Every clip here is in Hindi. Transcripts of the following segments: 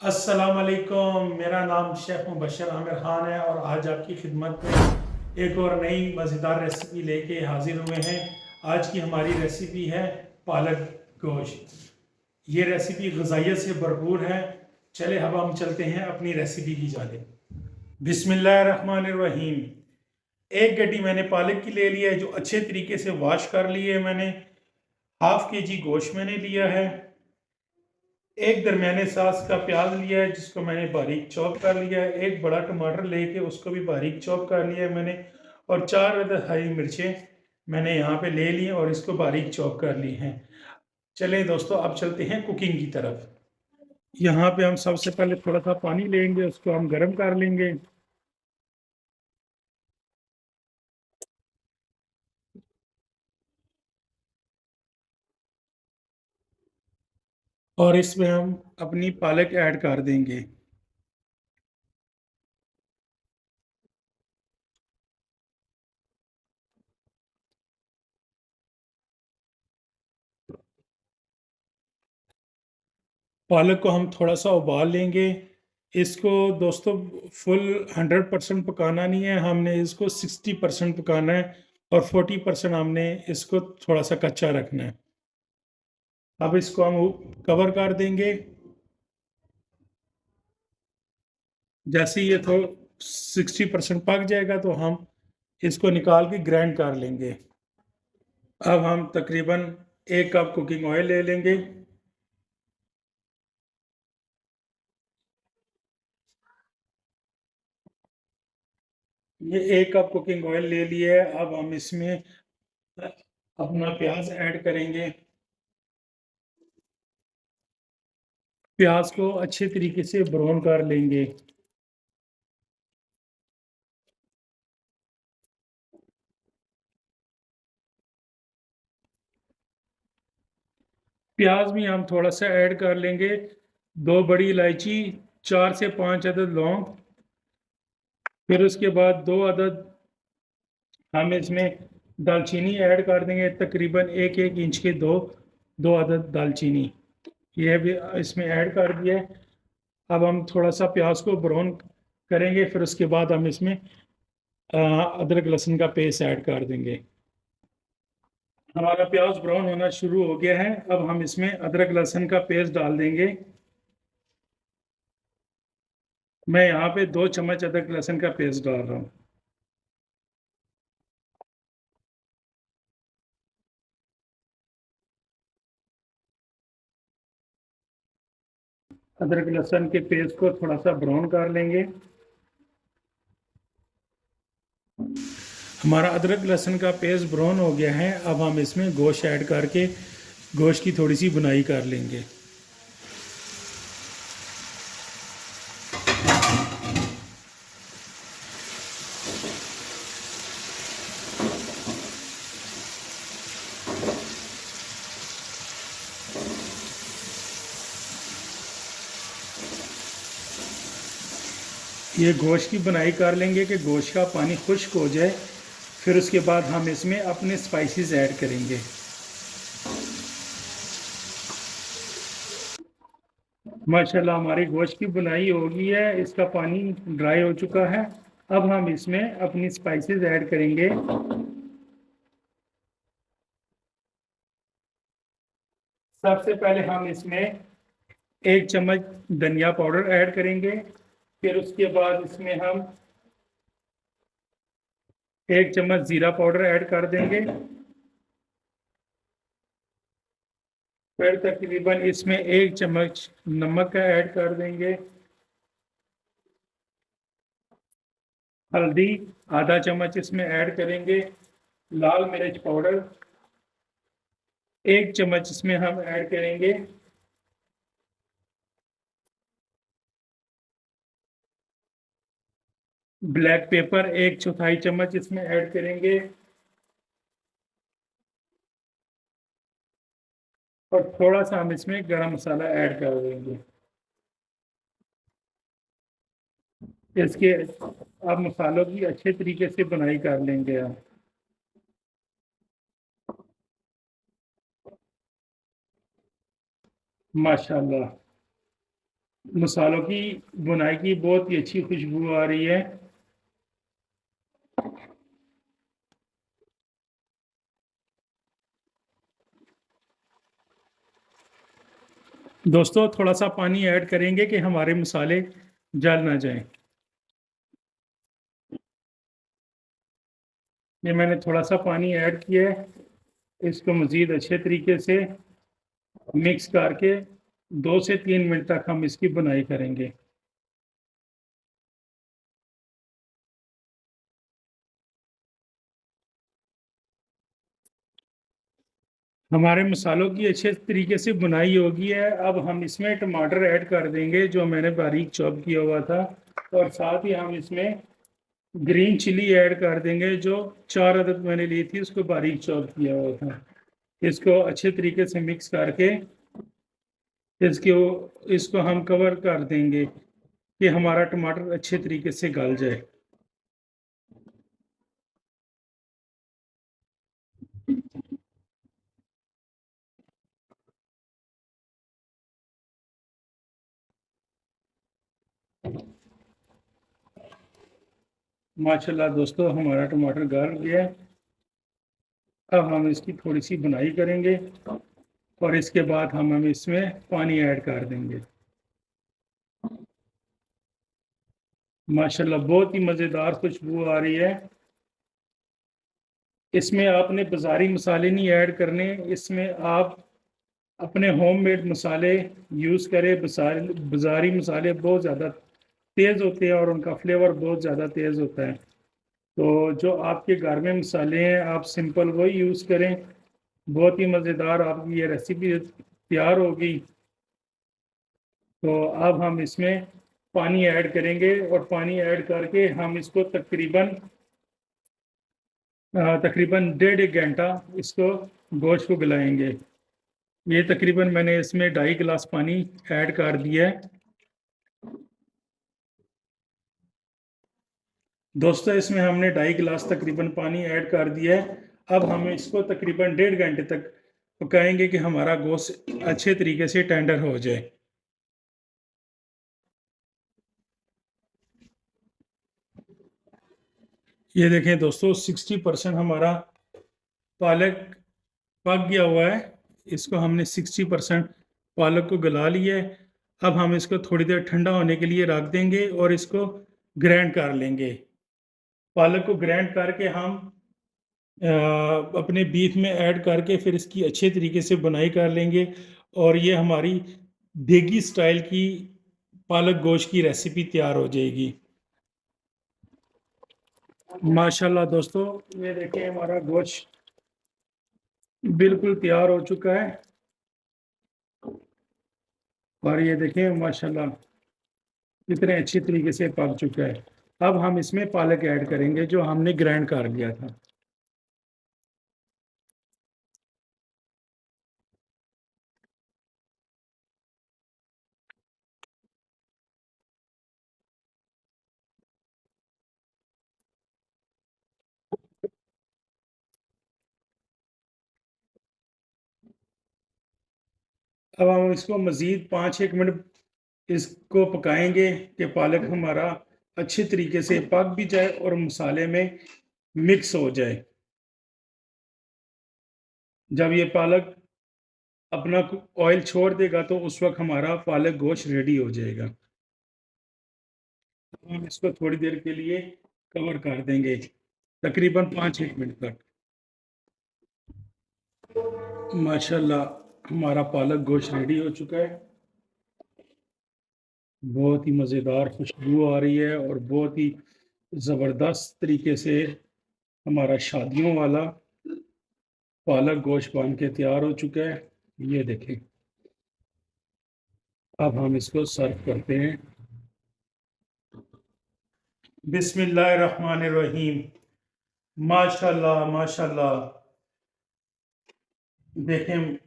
अस्सलाम वालेकुम। मेरा नाम शेख मुबशर आमिर खान है और आज आपकी खिदमत में एक और नई मज़ेदार रेसिपी लेके हाजिर हुए हैं। आज की हमारी रेसिपी है पालक गोश्त। ये रेसिपी ग़िज़ाइयत से भरपूर है। चले अब हम चलते हैं अपनी रेसिपी की जानिब। बिस्मिल्लाहिर्रहमानिर्रहीम। एक गड्डी मैंने पालक की ले लिया है जो अच्छे तरीके से वॉश कर ली है मैंने। हाफ के जी गोश्त मैंने लिया है। एक दरमियाने साइज का प्याज लिया है जिसको मैंने बारीक चॉप कर लिया है। एक बड़ा टमाटर लेके उसको भी बारीक चॉप कर लिया है मैंने। और 4 अदद हरी मिर्चें मैंने यहाँ पे ले ली और इसको बारीक चॉप कर ली हैं। चलें दोस्तों, अब चलते हैं कुकिंग की तरफ। यहाँ पे हम सबसे पहले थोड़ा सा पानी लेंगे, उसको हम गर्म कर लेंगे। और इसमें हम अपनी पालक ऐड कर देंगे। पालक को हम थोड़ा सा उबाल लेंगे। इसको दोस्तों फुल 100% पकाना नहीं है, हमने इसको 60% पकाना है और 40% हमने इसको थोड़ा सा कच्चा रखना है। अब इसको हम कवर कर देंगे। जैसे ही ये 60% पक जाएगा तो हम इसको निकाल के ग्राइंड कर लेंगे। अब हम तकरीबन 1 कप कुकिंग ऑयल ले लेंगे। ये 1 कप कुकिंग ऑयल ले लिया है। अब हम इसमें अपना प्याज ऐड करेंगे। प्याज को अच्छे तरीके से ब्राउन कर लेंगे। प्याज में हम थोड़ा सा ऐड कर लेंगे 2 बड़ी इलायची, 4 से 5 अदद लौंग। फिर उसके बाद 2 अदद हम इसमें दालचीनी ऐड कर देंगे। तकरीबन 1-1 इंच के दो अदद दालचीनी ये भी इसमें ऐड कर दिया है। अब हम थोड़ा सा प्याज को ब्राउन करेंगे, फिर उसके बाद हम इसमें अदरक लहसुन का पेस्ट ऐड कर देंगे। हमारा प्याज ब्राउन होना शुरू हो गया है। अब हम इसमें अदरक लहसुन का पेस्ट डाल देंगे। मैं यहाँ पे 2 चम्मच अदरक लहसुन का पेस्ट डाल रहा हूँ। अदरक लहसुन के पेस्ट को थोड़ा सा ब्राउन कर लेंगे। हमारा अदरक लहसुन का पेस्ट ब्राउन हो गया है। अब हम इसमें गोश्त ऐड करके गोश्त की थोड़ी सी बुनाई कर लेंगे। ये गोश्त की बुनाई कर लेंगे कि गोश्त का पानी खुश्क हो जाए। फिर उसके बाद हम इसमें अपने स्पाइसेस ऐड करेंगे। माशाल्लाह हमारी गोश्त की बुनाई हो गई है, इसका पानी ड्राई हो चुका है। अब हम इसमें अपनी स्पाइसेस ऐड करेंगे। सबसे पहले हम इसमें 1 चम्मच धनिया पाउडर ऐड करेंगे। फिर उसके बाद इसमें हम 1 चम्मच ज़ीरा पाउडर ऐड कर देंगे। फिर तकरीबन इसमें 1 चम्मच नमक का ऐड कर देंगे। हल्दी आधा चम्मच इसमें ऐड करेंगे। लाल मिर्च पाउडर 1 चम्मच इसमें हम ऐड करेंगे। ब्लैक पेपर 1/4 चम्मच इसमें ऐड करेंगे। और थोड़ा सा हम इसमें गरम मसाला ऐड कर देंगे। इसके अब मसालों की अच्छे तरीके से बुनाई कर लेंगे हम। माशाल्लाह मसालों की बुनाई की बहुत ही अच्छी खुशबू आ रही है। दोस्तों थोड़ा सा पानी ऐड करेंगे कि हमारे मसाले जल ना जाएं। ये मैंने थोड़ा सा पानी ऐड किया है, इसको मज़ीद अच्छे तरीके से मिक्स करके 2 से 3 मिनट तक हम इसकी बुनाई करेंगे। हमारे मसालों की अच्छे तरीके से बुनाई होगी है। अब हम इसमें टमाटर ऐड कर देंगे जो मैंने बारीक चॉप किया हुआ था, और साथ ही हम इसमें ग्रीन चिली ऐड कर देंगे जो 4 अदद मैंने ली थी, उसको बारीक चॉप किया हुआ था। इसको अच्छे तरीके से मिक्स करके इसको इसको हम कवर कर देंगे कि हमारा टमाटर अच्छे तरीके से गल जाए। माशाल्लाह दोस्तों, हमारा टमाटर गल गया है। अब हम इसकी थोड़ी सी बुनाई करेंगे और इसके बाद हम इसमें पानी ऐड कर देंगे। माशाल्लाह बहुत ही मज़ेदार खुशबू आ रही है। इसमें आपने बाज़ारी मसाले नहीं ऐड करने, इसमें आप अपने होममेड मसाले यूज़ करें। बाज़ारी मसाले बहुत ज़्यादा तेज़ होते हैं और उनका फ्लेवर बहुत ज़्यादा तेज़ होता है। तो जो आपके घर में मसाले हैं आप सिंपल वही यूज़ करें। बहुत ही मज़ेदार आपकी ये रेसिपी तैयार होगी। तो अब हम इसमें पानी ऐड करेंगे और पानी ऐड करके हम इसको तकरीबन 1.5 घंटा इसको गोश्त को गलाएंगे। ये तकरीबन मैंने इसमें 2.5 गिलास पानी ऐड कर दिया है। दोस्तों इसमें हमने 2.5 गिलास तकरीबन पानी ऐड कर दिया है। अब हम इसको तकरीबन 1.5 घंटे तक पकाएंगे कि हमारा गोश्त अच्छे तरीके से टेंडर हो जाए। ये देखें दोस्तों, 60% हमारा पालक पक गया हुआ है। इसको हमने 60% पालक को गला लिया है। अब हम इसको थोड़ी देर ठंडा होने के लिए रख देंगे और इसको ग्राइंड कर लेंगे। पालक को ग्राइंड करके हम अपने बीफ में ऐड करके फिर इसकी अच्छे तरीके से बुनाई कर लेंगे, और ये हमारी देगी स्टाइल की पालक गोश्त की रेसिपी तैयार हो जाएगी। माशाल्लाह दोस्तों, ये देखिए हमारा गोश्त बिल्कुल तैयार हो चुका है। और ये देखिए माशाल्लाह कितने अच्छी तरीके से पक चुका है। अब हम इसमें पालक ऐड करेंगे जो हमने ग्राइंड कर लिया था। अब हम इसको मज़ीद 5-1 मिनट इसको पकाएंगे कि पालक हमारा अच्छी तरीके से पक भी जाए और मसाले में मिक्स हो जाए। जब ये पालक अपना ऑयल छोड़ देगा तो उस वक्त हमारा पालक गोश्त रेडी हो जाएगा। हम इसको थोड़ी देर के लिए कवर कर देंगे, तकरीबन 5-1 मिनट तक। माशाल्लाह हमारा पालक गोश्त रेडी हो चुका है। बहुत ही मज़ेदार खुशबू आ रही है और बहुत ही ज़बरदस्त तरीके से हमारा शादियों वाला पालक गोश्त बन के तैयार हो चुका है। ये देखें, अब हम इसको सर्व करते हैं। बिस्मिल्लाहिर्रहमानिर्रहीम। माशाल्लाह माशाल्लाह, देखें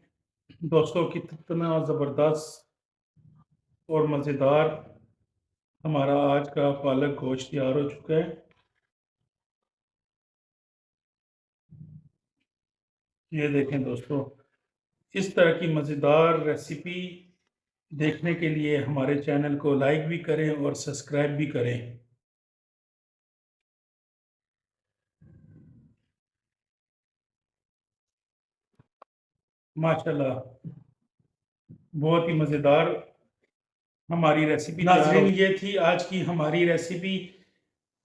दोस्तों कितना ज़बरदस्त और मज़ेदार हमारा आज का पालक गोश्त तैयार हो चुका है। ये देखें दोस्तों, इस तरह की मज़ेदार रेसिपी देखने के लिए हमारे चैनल को लाइक भी करें और सब्सक्राइब भी करें। माशाल्लाह, बहुत ही मज़ेदार हमारी रेसिपी नाज़रीन, ये थी आज की हमारी रेसिपी।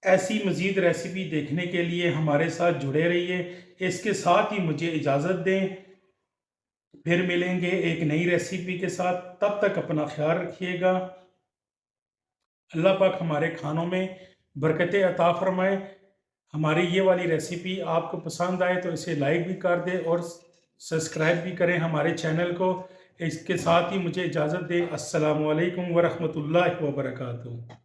ऐसी मज़ीद रेसिपी देखने के लिए हमारे साथ जुड़े रहिए। इसके साथ ही मुझे इजाज़त दें, फिर मिलेंगे एक नई रेसिपी के साथ। तब तक अपना ख्याल रखिएगा। अल्लाह पाक हमारे खानों में बरकतें अता फरमाए। हमारी ये वाली रेसिपी आपको पसंद आए तो इसे लाइक भी कर दें और सब्सक्राइब भी करें हमारे चैनल को। इसके साथ ही मुझे इजाज़त दें। अस्सलामु अलैकुम व रहमतुल्लाहि व बरकातुहू।